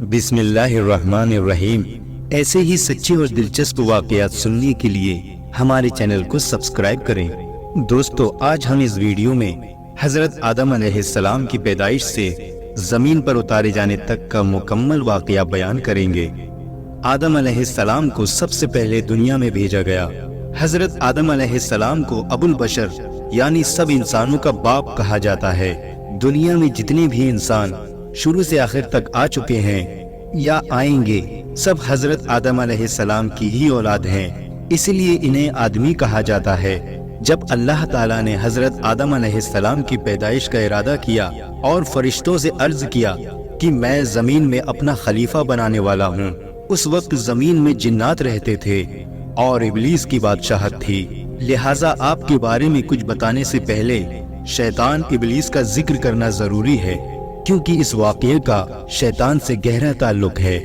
بسم اللہ الرحمن الرحیم۔ ایسے ہی سچے اور دلچسپ واقعات سننے کے لیے ہمارے چینل کو سبسکرائب کریں۔ دوستو، آج ہم اس ویڈیو میں حضرت آدم علیہ السلام کی پیدائش سے زمین پر اتارے جانے تک کا مکمل واقعہ بیان کریں گے۔ آدم علیہ السلام کو سب سے پہلے دنیا میں بھیجا گیا۔ حضرت آدم علیہ السلام کو ابو البشر یعنی سب انسانوں کا باپ کہا جاتا ہے۔ دنیا میں جتنے بھی انسان شروع سے آخر تک آ چکے ہیں یا آئیں گے، سب حضرت آدم علیہ السلام کی ہی اولاد ہیں، اس لیے انہیں آدمی کہا جاتا ہے۔ جب اللہ تعالیٰ نے حضرت آدم علیہ السلام کی پیدائش کا ارادہ کیا اور فرشتوں سے عرض کیا کہ میں زمین میں اپنا خلیفہ بنانے والا ہوں، اس وقت زمین میں جنات رہتے تھے اور ابلیس کی بادشاہت تھی، لہٰذا آپ کے بارے میں کچھ بتانے سے پہلے شیطان ابلیس کا ذکر کرنا ضروری ہے، کیونکہ اس واقعے کا شیطان سے گہرا تعلق ہے۔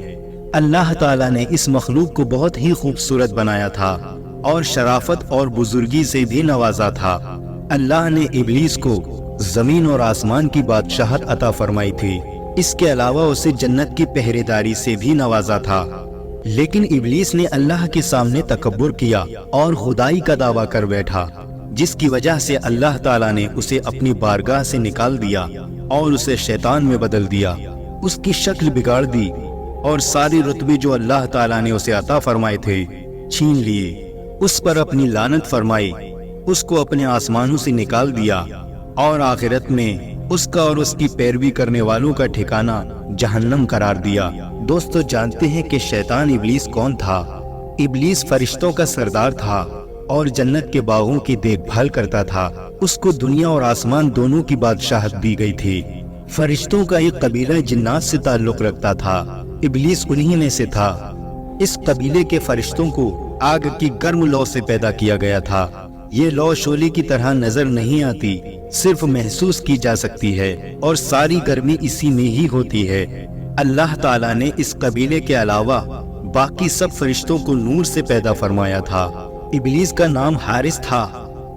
اللہ تعالیٰ نے اس مخلوق کو بہت ہی خوبصورت بنایا تھا اور شرافت اور بزرگی سے بھی نوازا تھا۔ اللہ نے ابلیس کو زمین اور آسمان کی بادشاہت عطا فرمائی تھی، اس کے علاوہ اسے جنت کی پہرے داری سے بھی نوازا تھا، لیکن ابلیس نے اللہ کے سامنے تکبر کیا اور خدائی کا دعویٰ کر بیٹھا، جس کی وجہ سے اللہ تعالیٰ نے اسے اپنی بارگاہ سے نکال دیا اور اسے شیطان میں بدل دیا، اس کی شکل بگاڑ دی اور ساری رتبے جو اللہ تعالیٰ نے اسے عطا فرمائے تھے چھین لیے، اس پر اپنی لعنت فرمائی، اس کو اپنے آسمانوں سے نکال دیا اور آخرت میں اس کا اور اس کی پیروی کرنے والوں کا ٹھکانہ جہنم قرار دیا۔ دوستو، جانتے ہیں کہ شیطان ابلیس کون تھا؟ ابلیس فرشتوں کا سردار تھا اور جنت کے باغوں کی دیکھ بھال کرتا تھا۔ اس کو دنیا اور آسمان دونوں کی بادشاہت دی گئی تھی۔ فرشتوں کا ایک قبیلہ جنات سے تعلق رکھتا تھا، ابلیس انہی میں سے تھا۔ اس قبیلے کے فرشتوں کو آگ کی گرم لو سے پیدا کیا گیا تھا۔ یہ لو شعلے کی طرح نظر نہیں آتی، صرف محسوس کی جا سکتی ہے اور ساری گرمی اسی میں ہی ہوتی ہے۔ اللہ تعالیٰ نے اس قبیلے کے علاوہ باقی سب فرشتوں کو نور سے پیدا فرمایا تھا۔ ابلیس کا نام حارث تھا،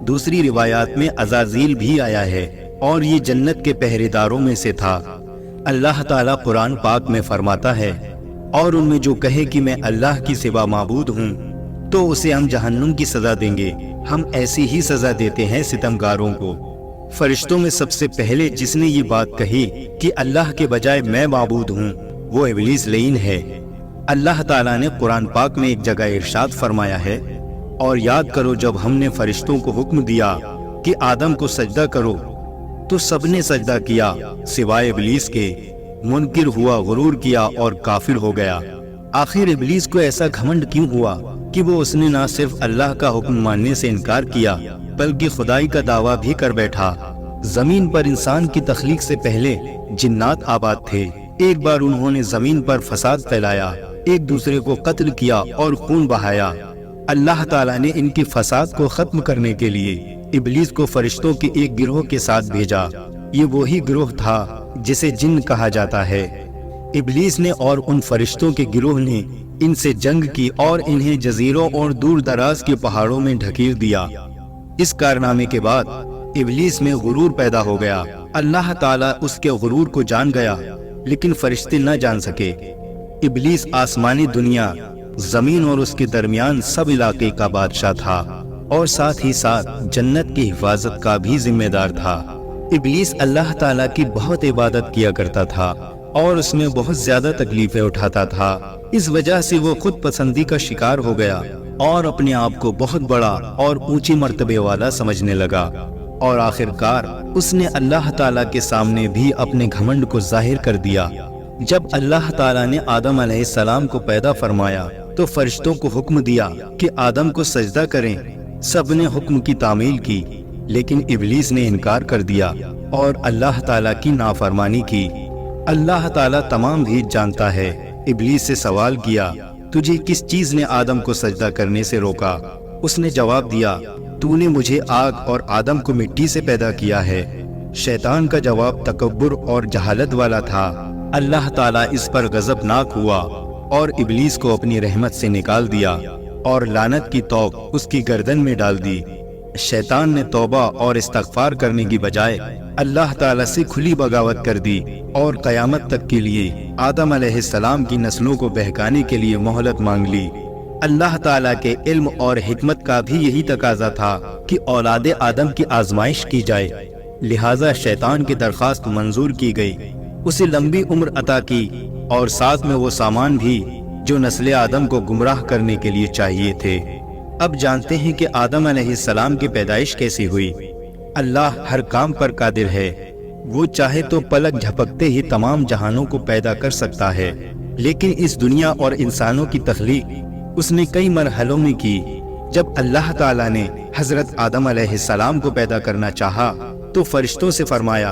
دوسری روایات میں عزازیل بھی آیا ہے اور یہ جنت کے پہرے داروں میں سے تھا۔ اللہ تعالیٰ قرآن پاک میں فرماتا ہے، اور ان میں جو کہے کہ میں اللہ کی سوا معبود ہوں تو اسے ہم جہنم کی سزا دیں گے، ہم ایسی ہی سزا دیتے ہیں ستمگاروں کو۔ فرشتوں میں سب سے پہلے جس نے یہ بات کہی کہ اللہ کے بجائے میں معبود ہوں، وہ ابلیس لعین ہے۔ اللہ تعالیٰ نے قرآن پاک میں ایک جگہ ارشاد فرمایا ہے، اور یاد کرو جب ہم نے فرشتوں کو حکم دیا کہ آدم کو سجدہ کرو تو سب نے سجدہ کیا سوائے ابلیس کے، منکر ہوا، غرور کیا اور کافر ہو گیا۔ آخر ابلیس کو ایسا گھمنڈ کیوں ہوا کہ وہ اس نے نہ صرف اللہ کا حکم ماننے سے انکار کیا بلکہ خدائی کا دعویٰ بھی کر بیٹھا۔ زمین پر انسان کی تخلیق سے پہلے جنات آباد تھے۔ ایک بار انہوں نے زمین پر فساد پھیلایا، ایک دوسرے کو قتل کیا اور خون بہایا۔ اللہ تعالیٰ نے ان کی فساد کو ختم کرنے کے لیے ابلیس کو فرشتوں کے ایک گروہ کے ساتھ بھیجا۔ یہ وہی گروہ تھا جسے جن کہا جاتا ہے۔ ابلیس نے اور ان فرشتوں کے گروہ نے ان سے جنگ کی اور انہیں جزیروں اور دور دراز کے پہاڑوں میں ڈھکیل دیا۔ اس کارنامے کے بعد ابلیس میں غرور پیدا ہو گیا۔ اللہ تعالیٰ اس کے غرور کو جان گیا، لیکن فرشتے نہ جان سکے۔ ابلیس آسمانی دنیا، زمین اور اس کے درمیان سب علاقے کا بادشاہ تھا اور ساتھ ہی ساتھ جنت کی حفاظت کا بھی ذمہ دار تھا۔ ابلیس اللہ تعالیٰ کی بہت عبادت کیا کرتا تھا اور اس میں بہت زیادہ تکلیفیں اٹھاتا تھا۔ اس وجہ سے وہ خود پسندی کا شکار ہو گیا اور اپنے آپ کو بہت بڑا اور اونچی مرتبے والا سمجھنے لگا، اور آخر کار اس نے اللہ تعالیٰ کے سامنے بھی اپنے گھمنڈ کو ظاہر کر دیا۔ جب اللہ تعالیٰ نے آدم علیہ السلام کو پیدا فرمایا تو فرشتوں کو حکم دیا کہ آدم کو سجدہ کریں۔ سب نے حکم کی تعمیل کی، لیکن ابلیس نے انکار کر دیا اور اللہ تعالیٰ کی نافرمانی کی۔ اللہ تعالیٰ تمام بھی جانتا ہے۔ ابلیس سے سوال کیا، تجھے کس چیز نے آدم کو سجدہ کرنے سے روکا؟ اس نے جواب دیا، تو نے مجھے آگ اور آدم کو مٹی سے پیدا کیا ہے۔ شیطان کا جواب تکبر اور جہالت والا تھا۔ اللہ تعالیٰ اس پر غضبناک ہوا اور ابلیس کو اپنی رحمت سے نکال دیا اور لعنت کی توق اس کی گردن میں ڈال دی۔ शैतान ने तौबा और इस्तगफार करने की बजाय अल्लाह ताला से खुली बगावत कर दी और क़यामत तक के लिए आदम अलैहिस्सलाम की नस्लों को बहकाने के लिए मोहलत मांग ली। अल्लाह ताला के इल्म और हिकमत का भी यही तकाजा था कि औलादे आदम की आजमाइश की जाए, लिहाजा शैतान की दरख्वास्त मंजूर की गई, उसे लंबी उम्र अता की और साथ में वो सामान भी जो नस्ल आदम को गुमराह करने के लिए चाहिए थे। अब जानते हैं कि आदम अलैहिस्सलाम की पैदाइश कैसी हुई। अल्लाह हर काम पर कादिर है, वो चाहे तो पलक झपकते ही तमाम जहानों को पैदा कर सकता है, लेकिन इस दुनिया और इंसानों की तख्लीक उसने कई मरहलों में की। जब अल्लाह ताला ने हजरत आदम अलैहिस्सलाम को पैदा करना चाहा तो फरिश्तों से फरमाया,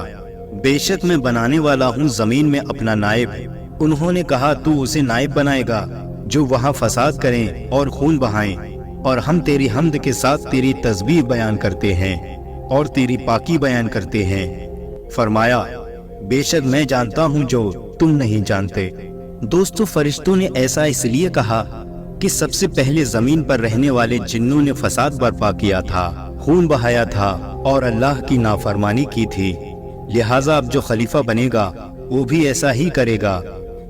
बेशक मैं बनाने वाला हूँ जमीन में अपना नायब। उन्होंने कहा, तू उसे नायब बनाएगा जो वहाँ फसाद करें और खून बहाएं, और हम तेरी हम्द के साथ तेरी तस्बीह बयान करते हैं और तेरी पाकी बयान करते हैं। फरमाया, बेशक मैं जानता हूँ जो तुम नहीं जानते। दोस्तों, फरिश्तों ने ऐसा इसलिए कहा कि सबसे पहले जमीन पर रहने वाले जिन्नों ने फसाद बर्पा किया था, खून बहाया था और अल्लाह की नाफरमानी की थी, लिहाजा अब जो खलीफा बनेगा वो भी ऐसा ही करेगा।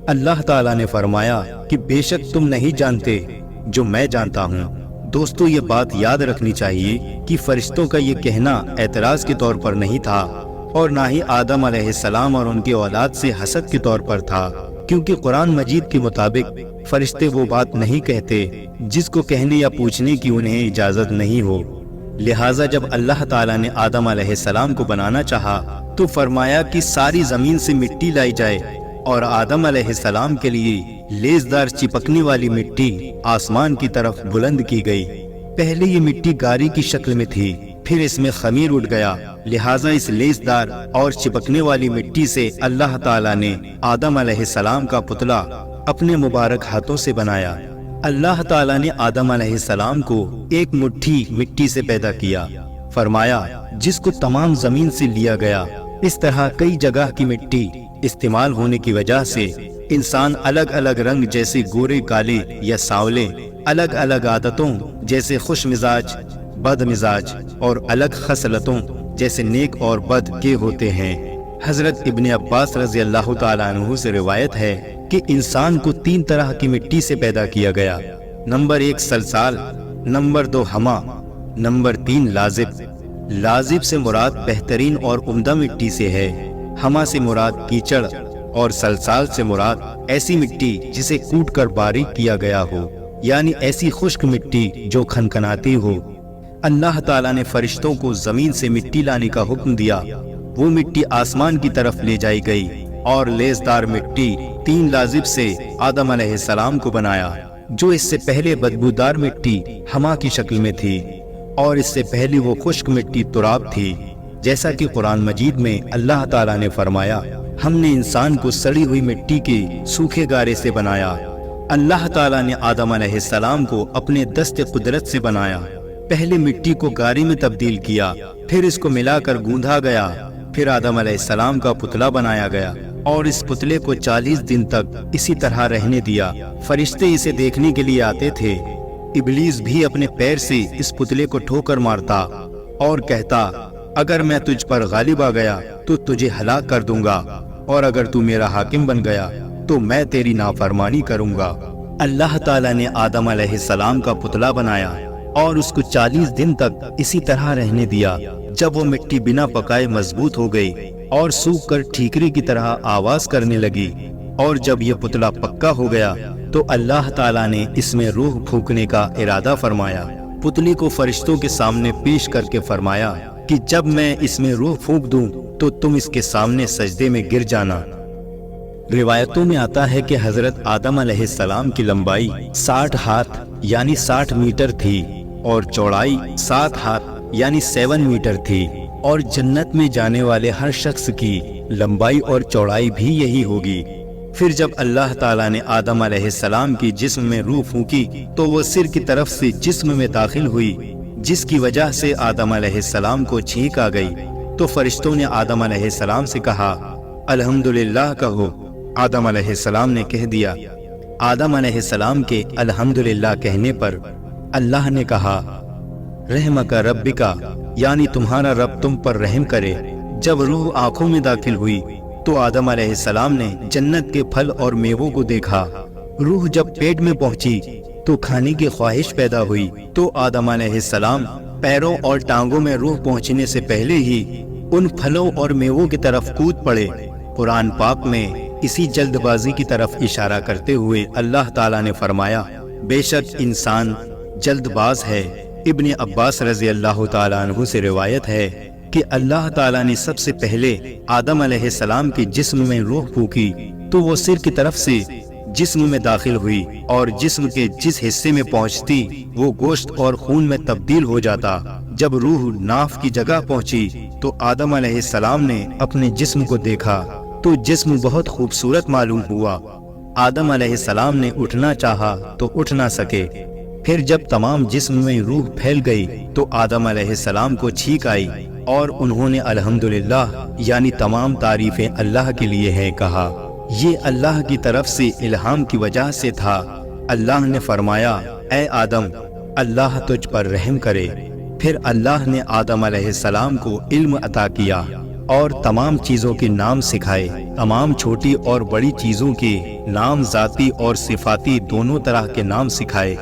अल्लाह ताला ने फरमाया कि बेशक तुम नहीं जानते जो मैं जानता हूँ। दोस्तों, ये बात याद रखनी चाहिए कि फरिश्तों का ये कहना एतराज के तौर पर नहीं था और ना ही आदम अलैहिस्सलाम और उनके औलाद से हसद के तौर पर था, क्योंकि कुरान मजीद के मुताबिक फरिश्ते वो बात नहीं कहते जिसको कहने या पूछने की उन्हें इजाजत नहीं हो। लिहाजा जब अल्लाह ताला ने आदम अलैहिस्सलाम को बनाना चाहा तो फरमाया कि सारी जमीन से मिट्टी लाई जाए और आदम अलैहिस्सलाम के लिए लेजदार चिपकने वाली मिट्टी आसमान की तरफ बुलंद की गई। पहले ये मिट्टी गारी की शक्ल में थी, फिर इसमें खमीर उठ गया, लिहाजा इस लेजदार और चिपकने वाली मिट्टी से अल्लाह ताला ने आदम अलैहिस्सलाम का पुतला अपने मुबारक हाथों से बनाया। अल्लाह ताला ने आदम अलैहिस्सलाम को एक मुट्ठी मिट्टी से पैदा किया, फरमाया जिसको तमाम जमीन से लिया गया। इस तरह कई जगह की मिट्टी इस्तेमाल होने की वजह से इंसान अलग अलग रंग जैसे गोरे, काले या सांवले, अलग अलग आदतों जैसे खुश मिजाज, बद मिजाज और अलग खसलतों जैसे नेक और बद के होते हैं। हजरत इब्ने अब्बास रज़ी अल्लाह ताला अन्हु से रिवायत है कि इंसान को 3 तरह की मिट्टी से पैदा किया गया। नंबर 1 सलसाल, नंबर 2 हमा, नंबर 3 लाजिब। लाजिब से मुराद बेहतरीन और उम्दा मिट्टी से है, हमा से मुराद कीचड़ और सलसाल से मुराद ऐसी मिट्टी जिसे कूट कर बारीक किया गया हो, यानी ऐसी खुश्क मिट्टी जो खनखनाती हो। अल्लाह ताला ने फरिश्तों को जमीन से मिट्टी लाने का हुक्म दिया। वो मिट्टी आसमान की तरफ ले जाई गई और लेजदार मिट्टी 3 लाजिब से आदम अलैहिस्सलाम को बनाया, जो इससे पहले बदबूदार मिट्टी हमा की शक्ल में थी और इससे पहले वो खुश्क मिट्टी तुराब थी। जैसा कि कुरान मजीद में अल्लाह ताला ने फरमाया, हमने इंसान को सड़ी हुई मिट्टी के सूखे गारे से बनाया। अल्लाह ताला ने आदम अलैहिस्सलाम को अपने दस्ते कुदरत से बनाया। पहले मिट्टी को गारे में तब्दील किया, फिर इसको मिलाकर गूंधा गया, फिर आदम अलैहिस्सलाम का पुतला बनाया गया और इस पुतले को 40 दिन तक इसी तरह रहने दिया। फरिश्ते इसे देखने के लिए आते थे। इब्लीस भी अपने पैर से इस पुतले को ठोकर मारता और कहता, अगर मैं तुझ पर गालिब आ गया तो तुझे हलाक कर दूंगा, और अगर तू मेरा हाकिम बन गया तो मैं तेरी नाफरमानी करूंगा। अल्लाह ताला ने आदम अलैहिस्सलाम का पुतला बनाया और उसको 40 दिन तक इसी तरह रहने दिया। जब वो मिट्टी बिना पकाए मजबूत हो गई और सूख कर ठीकरे की तरह आवाज करने लगी, और जब ये पुतला पक्का हो गया तो अल्लाह ताला ने इसमें रूह फूंकने का इरादा फरमाया। पुतले को फरिश्तों के सामने पेश करके फरमाया कि जब मैं इसमें रूह फूंक दूं तो तुम इसके सामने सजदे में गिर जाना। रिवायतों में आता है कि हजरत आदम अलैहिस्सलाम की लंबाई 60 हाथ यानी 60 मीटर थी और चौड़ाई 7 हाथ यानी 7 मीटर थी, और जन्नत में जाने वाले हर शख्स की लंबाई और चौड़ाई भी यही होगी। फिर जब अल्लाह ताला ने आदम अलैहिस्सलाम की जिस्म में रूह फूंकी तो वो सिर की तरफ से जिस्म में दाखिल हुई, जिसकी वजह से आदम अलैहिस्सलाम को छींक आ गई। तो फरिश्तों ने आदम अलैहिस्सलाम से कहा, अल्हम्दुलिल्लाह कहो। आदम अलैहिस्सलाम ने कह दिया। आदम अलैहिस्सलाम के अल्हम्दुलिल्लाह कहने पर अल्लाह ने कहा, रहमका रब्बिका, यानी तुम्हारा रब तुम पर रहम करे। जब रूह आंखों में दाखिल हुई तो आदम अलैहिस्सलाम ने जन्नत के फल और मेवों को देखा। रूह जब पेट में पहुंची तो खाने की ख्वाहिश पैदा हुई तो आदम अलैहिस्सलाम पैरों और टांगों में रूह पहुंचने से पहले ही उन फलों और मेवों की तरफ कूद पड़े। कुरान पाक में इसी जल्दबाजी की तरफ इशारा करते हुए अल्लाह ताला ने फरमाया, बेशक इंसान जल्दबाज है। इब्ने अब्बास रज़ी अल्लाह ताला अन्हु से रिवायत है कि अल्लाह ताला ने सबसे पहले आदम अलैहिस्सलाम के जिस्म में रूह फूकी तो वो सिर की तरफ से जिस्म में दाखिल हुई और जिस्म के जिस हिस्से में पहुंचती वो गोश्त और खून में तब्दील हो जाता। जब रूह नाफ की जगह पहुंची तो आदम अलैहिस्सलाम ने अपने जिस्म को देखा तो जिस्म बहुत खूबसूरत मालूम हुआ। आदम अलैहिस्सलाम ने उठना चाहा तो उठ ना सके। फिर जब तमाम जिस्म में रूह फैल गई तो आदम अलैहिस्सलाम को छींक आई और उन्होंने अल्हम्दुलिल्लाह यानी तमाम तारीफें अल्लाह के लिए हैं कहा। ये अल्लाह की तरफ से इल्हाम की वजह से था। अल्लाह ने फरमाया, ऐ आदम, अल्लाह तुझ पर रहम करे। फिर अल्लाह ने आदम अलैहिस्सलाम को इल्म अता किया और तमाम चीजों के नाम सिखाए। तमाम छोटी और बड़ी चीजों के नाम, जाती और सिफाती दोनों तरह के नाम सिखाए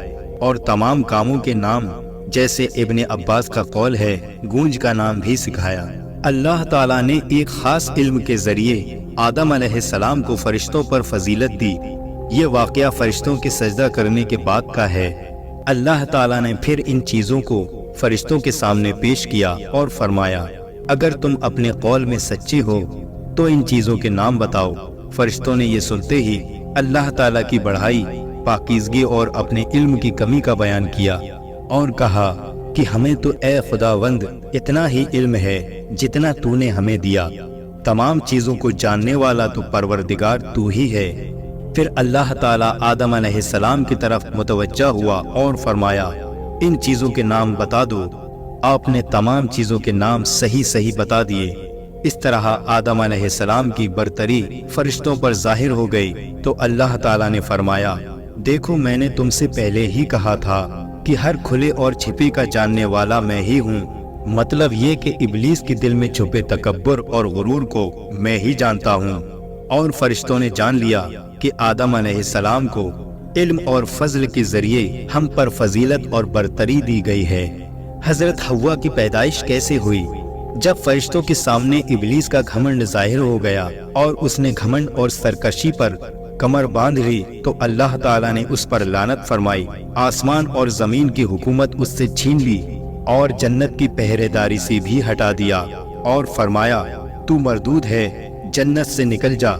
और तमाम कामों के नाम, जैसे इब्ने अब्बास का कौल है, गूंज का नाम भी सिखाया। अल्लाह ताला ने एक खास इल्म के जरिए आदम अलैहिस्सलाम को फरिश्तों पर फजीलत दी। ये वाकया फरिश्तों के सजदा करने के बाद का है। अल्लाह ताला ने फिर इन चीजों को फरिश्तों के सामने पेश किया और फरमाया, अगर तुम अपने कौल में सच्चे हो तो इन चीजों के नाम बताओ। फरिश्तों ने ये सुनते ही अल्लाह ताला की बढ़ाई, पाकीज़गी और अपने इल्म की कमी का बयान किया और कहा कि हमें तो ए खुदावंद इतना ही इल्म है जितना तूने हमें दिया। तमाम चीजों को जानने वाला तो परवरदिगार तू ही है। फिर अल्लाह ताला आदम अलैहिस्सलाम की तरफ मुतवज्जा हुआ और फरमाया, इन चीजों के नाम बता दो। आपने तमाम चीजों के नाम सही सही बता दिए। इस तरह आदम अलैहिस्सलाम की बरतरी फरिश्तों पर जाहिर हो गई तो अल्लाह ताला ने फरमाया, देखो मैंने तुमसे पहले ही कहा था कि हर खुले और छिपे का जानने वाला मैं ही हूँ। मतलब ये कि इब्लीस के दिल में छुपे तकब्बुर और गुरूर को मैं ही जानता हूँ। और फरिश्तों ने जान लिया कि आदम अलैहिस्सलाम को इल्म और फजल के जरिए हम पर फजीलत और बरतरी दी गई है। हजरत हव्वा की पैदाइश कैसे हुई? जब फरिश्तों के सामने इब्लीस का घमंड जाहिर हो गया और उसने घमंड और सरकशी पर कमर बांध ली तो अल्लाह ताला ने उस पर लानत फरमाई। आसमान और जमीन की हुकूमत उससे छीन ली और जन्नत की पहरेदारी से भी हटा दिया और फरमाया, तू मरदूद है, जन्नत से निकल जा,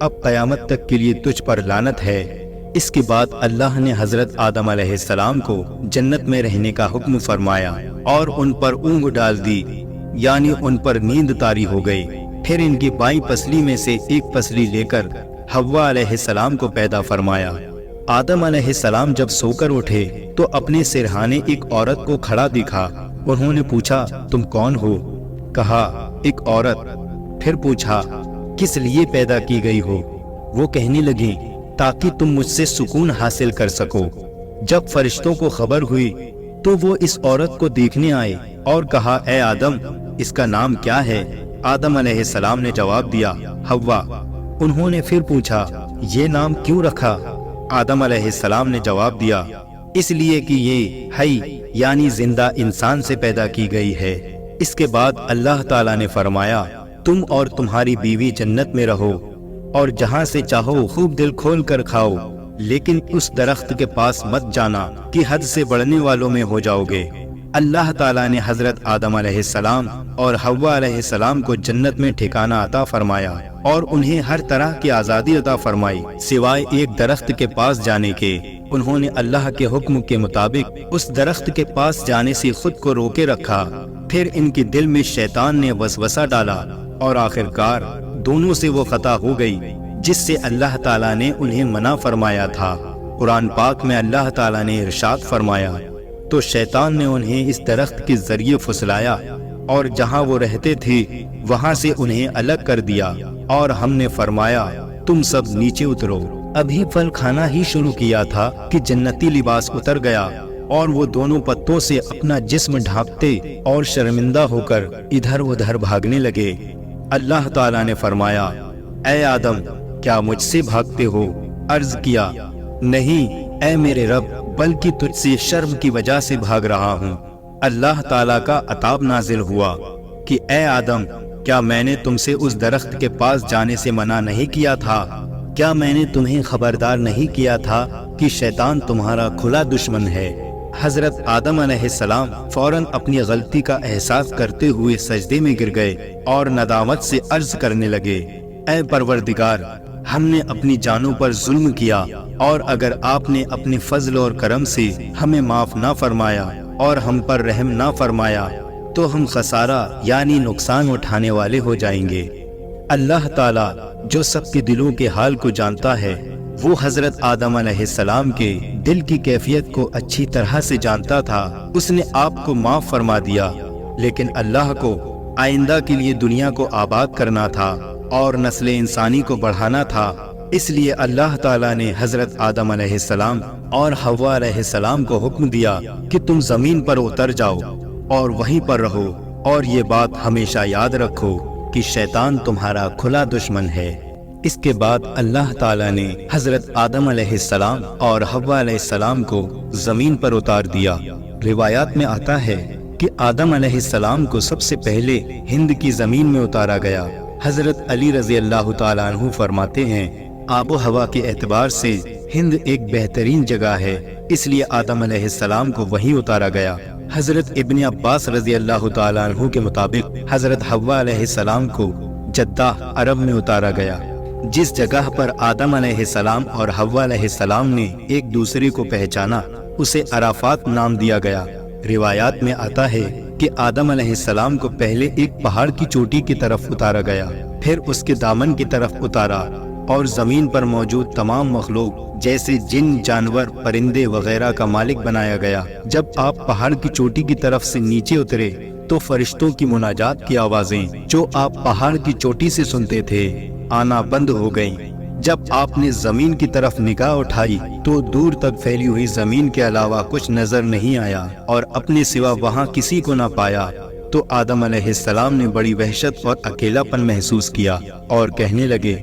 अब कयामत तक के लिए तुझ पर लानत है। इसके बाद अल्लाह ने हजरत आदम अलैहिस्सलाम को जन्नत में रहने का हुक्म फरमाया और उन पर ऊँग डाल दी, यानी उन पर नींद तारी हो गई। फिर इनकी बाईं पसली में से एक पसली लेकर हव्वा अलैहिस्सलाम को पैदा फरमाया। आदम अलैहिस्सलाम जब सोकर उठे तो अपने सिरहाने एक औरत को खड़ा दिखा। उन्होंने पूछा, तुम कौन हो? कहा, एक औरत। फिर पूछा, किस लिए पैदा की गई हो? वो कहने लगी, ताकि तुम मुझसे सुकून हासिल कर सको। जब फरिश्तों को खबर हुई तो वो इस औरत को देखने आए और कहा, ए आदम, इसका नाम क्या है? आदम अलैहिस्सलाम ने जवाब दिया, हव्वा। उन्होंने फिर पूछा, ये नाम क्यों रखा? आदम अलैहिस्सलाम ने जवाब दिया, इसलिए कि ये हई यानी जिंदा इंसान से पैदा की गई है। इसके बाद अल्लाह ताला ने फरमाया, तुम और तुम्हारी बीवी जन्नत में रहो और जहाँ से चाहो खूब दिल खोल कर खाओ, लेकिन उस दरख्त के पास मत जाना कि हद से बढ़ने वालों में हो जाओगे। अल्लाह ताला ने हजरत आदम अलैहिस्सलाम और हव्वा अलैहिस्सलाम को जन्नत में ठिकाना अता फरमाया और उन्हें हर तरह की आज़ादी अता फरमाई सिवाय एक दरख्त के पास जाने के। उन्होंने अल्लाह के हुक्म के मुताबिक उस दरख्त के पास जाने से खुद को रोके रखा। फिर इनके दिल में शैतान ने वसवसा डाला और आखिरकार दोनों से वो खता हो गई जिससे अल्लाह ताला ने उन्हें मना फरमाया था। कुरान पाक में अल्लाह ताला ने इरशाद फरमाया, तो शैतान ने उन्हें इस दरख्त के जरिए फुसलाया और जहाँ वो रहते थे वहाँ से उन्हें अलग कर दिया और हमने फरमाया, तुम सब नीचे उतरो। अभी फल खाना ही शुरू किया था कि जन्नती लिबास उतर गया اور وہ دونوں پتوں سے اپنا جسم ڈھانپتے اور شرمندہ ہو کر ادھر ادھر بھاگنے لگے۔ اللہ تعالیٰ نے فرمایا، اے آدم، کیا مجھ سے بھاگتے ہو؟ عرض کیا، نہیں اے میرے رب، بلکہ تجھ سے شرم کی وجہ سے بھاگ رہا ہوں۔ اللہ تعالیٰ کا عتاب نازل ہوا کہ اے آدم، کیا میں نے تم سے اس درخت کے پاس جانے سے منع نہیں کیا تھا؟ کیا میں نے تمہیں خبردار نہیں کیا تھا کہ شیطان تمہارا کھلا دشمن ہے؟ حضرت آدم علیہ السلام فوراً اپنی غلطی کا احساس کرتے ہوئے سجدے میں گر گئے اور ندامت سے عرض کرنے لگے، اے پروردگار، ہم نے اپنی جانوں پر ظلم کیا، اور اگر آپ نے اپنے فضل اور کرم سے ہمیں معاف نہ فرمایا اور ہم پر رحم نہ فرمایا تو ہم خسارہ یعنی نقصان اٹھانے والے ہو جائیں گے۔ اللہ تعالیٰ جو سب کے دلوں کے حال کو جانتا ہے، وہ حضرت آدم علیہ السلام کے دل کی کیفیت کو اچھی طرح سے جانتا تھا۔ اس نے آپ کو معاف فرما دیا، لیکن اللہ کو آئندہ کے لیے دنیا کو آباد کرنا تھا اور نسل انسانی کو بڑھانا تھا۔ اس لیے اللہ تعالیٰ نے حضرت آدم علیہ السلام اور حوا علیہ السلام کو حکم دیا کہ تم زمین پر اتر جاؤ اور وہیں پر رہو، اور یہ بات ہمیشہ یاد رکھو کہ شیطان تمہارا کھلا دشمن ہے۔ اس کے بعد اللہ تعالیٰ نے حضرت آدم علیہ السلام اور حوا علیہ السلام کو زمین پر اتار دیا۔ روایات میں آتا ہے کہ آدم علیہ السلام کو سب سے پہلے ہند کی زمین میں اتارا گیا۔ حضرت علی رضی اللہ تعالیٰ عنہ فرماتے ہیں، آب و ہوا کے اعتبار سے ہند ایک بہترین جگہ ہے، اس لیے آدم علیہ السلام کو وہیں اتارا گیا۔ حضرت ابن عباس رضی اللہ تعالیٰ عنہ کے مطابق حضرت حوا علیہ السلام کو جدہ عرب میں اتارا گیا۔ جس جگہ پر آدم علیہ السلام اور حوا علیہ السلام نے ایک دوسرے کو پہچانا، اسے عرفات نام دیا گیا۔ روایات میں آتا ہے کہ آدم علیہ السلام کو پہلے ایک پہاڑ کی چوٹی کی طرف اتارا گیا، پھر اس کے دامن کی طرف اتارا، اور زمین پر موجود تمام مخلوق جیسے جن، جانور، پرندے وغیرہ کا مالک بنایا گیا۔ جب آپ پہاڑ کی چوٹی کی طرف سے نیچے اترے تو فرشتوں کی مناجات کی آوازیں جو آپ پہاڑ کی چوٹی سے سنتے تھے آنا بند ہو گئیں۔ جب آپ نے زمین کی طرف نگاہ اٹھائی تو دور تک پھیلی ہوئی زمین کے علاوہ کچھ نظر نہیں آیا، اور اپنے سوا وہاں کسی کو نہ پایا تو آدم علیہ السلام نے بڑی وحشت اور اکیلا پن محسوس کیا اور کہنے لگے،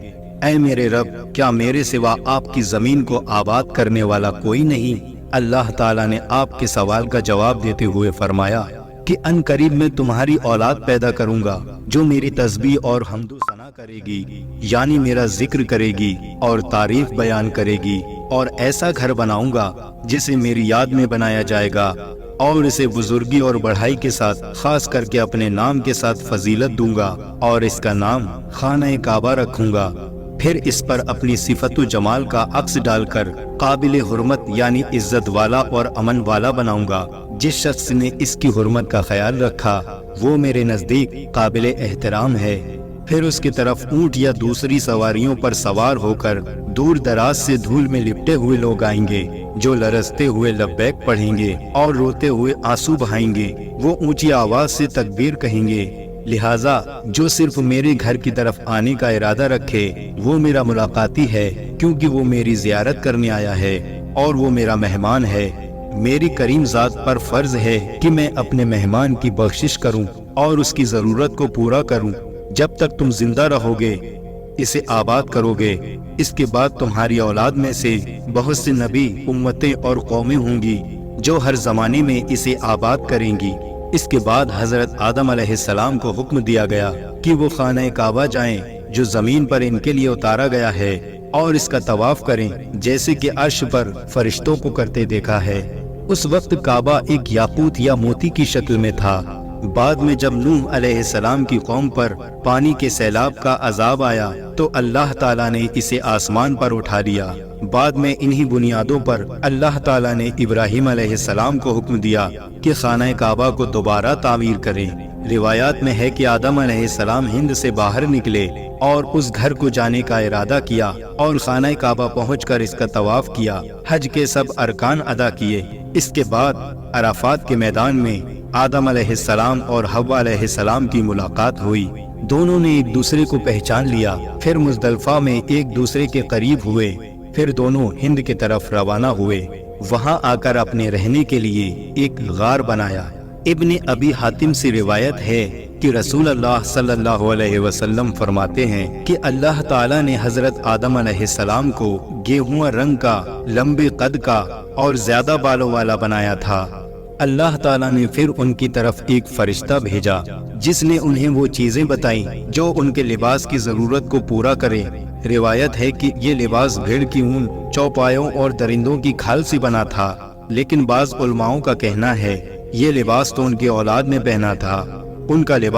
اے میرے رب، کیا میرے سوا آپ کی زمین کو آباد کرنے والا کوئی نہیں؟ اللہ تعالیٰ نے آپ کے سوال کا جواب دیتے ہوئے فرمایا کہ ان قریب میں تمہاری اولاد پیدا کروں گا جو میری تسبیح اور حمد و ثنا کرے گی، یعنی میرا ذکر کرے گی اور تعریف بیان کرے گی، اور ایسا گھر بناؤں گا جسے میری یاد میں بنایا جائے گا، اور اسے بزرگی اور بڑھائی کے ساتھ خاص کر کے اپنے نام کے ساتھ فضیلت دوں گا، اور اس کا نام خانہ کعبہ رکھوں گا۔ پھر اس پر اپنی صفت و جمال کا عکس ڈال کر قابل حرمت یعنی عزت والا اور امن والا بناؤں گا۔ جس شخص نے اس کی حرمت کا خیال رکھا وہ میرے نزدیک قابل احترام ہے۔ پھر اس کی طرف اونٹ یا دوسری سواریوں پر سوار ہو کر دور دراز سے دھول میں لپٹے ہوئے لوگ آئیں گے جو لرزتے ہوئے لبیک پڑھیں گے اور روتے ہوئے آنسو بہائیں گے۔ وہ اونچی آواز سے تکبیر کہیں گے، لہٰذا جو صرف میرے گھر کی طرف آنے کا ارادہ رکھے وہ میرا ملاقاتی ہے، کیونکہ وہ میری زیارت کرنے آیا ہے اور وہ میرا مہمان ہے۔ میری کریم ذات پر فرض ہے کہ میں اپنے مہمان کی بخشش کروں اور اس کی ضرورت کو پورا کروں۔ جب تک تم زندہ رہو گے اسے آباد کرو گے۔ اس کے بعد تمہاری اولاد میں سے بہت سے نبی، امتیں اور قومیں ہوں گی جو ہر زمانے میں اسے آباد کریں گی۔ اس کے بعد حضرت آدم علیہ السلام کو حکم دیا گیا کہ وہ خانہ کعبہ جائیں جو زمین پر ان کے لیے اتارا گیا ہے، اور اس کا طواف کریں جیسے کہ عرش پر فرشتوں کو کرتے دیکھا ہے۔ اس وقت کعبہ ایک یاقوت یا موتی کی شکل میں تھا۔ بعد میں جب نوح علیہ السلام کی قوم پر پانی کے سیلاب کا عذاب آیا تو اللہ تعالیٰ نے اسے آسمان پر اٹھا لیا۔ بعد میں انہی بنیادوں پر اللہ تعالیٰ نے ابراہیم علیہ السلام کو حکم دیا کہ خانہ کعبہ کو دوبارہ تعمیر کریں۔ روایات میں ہے کہ آدم علیہ السلام ہند سے باہر نکلے اور اس گھر کو جانے کا ارادہ کیا اور خانہ کعبہ پہنچ کر اس کا طواف کیا، حج کے سب ارکان ادا کیے۔ اس کے بعد عرفات کے میدان میں آدم علیہ السلام اور حوا علیہ السلام کی ملاقات ہوئی۔ دونوں نے ایک دوسرے کو پہچان لیا، پھر مزدلفہ میں ایک دوسرے کے قریب ہوئے، پھر دونوں ہند کی طرف روانہ ہوئے۔ वहां आकर अपने रहने के लिए एक गार बनाया। इब्न अबी हातिम से रिवायत है कि रसूल अल्लाह सल्लल्लाहु अलैहि वसल्लम फरमाते हैं कि अल्लाह ताला ने हजरत आदम अलैहिस्सलाम को गेहुआ रंग का, लंबे कद का और ज्यादा बालों वाला बनाया था। अल्लाह ताला ने फिर उनकी तरफ एक फरिश्ता भेजा जिसने उन्हें वो चीजें बताई जो उनके लिबास की जरूरत को पूरा करे। रिवायत है कि ये लिबास भेड़ की ऊन, चौपायों और दरिंदों की खाल से बना था, लेकिन बाज उलमाओं का कहना है ये लिबास तो उनकी औलाद ने पहना था। उनका लिबास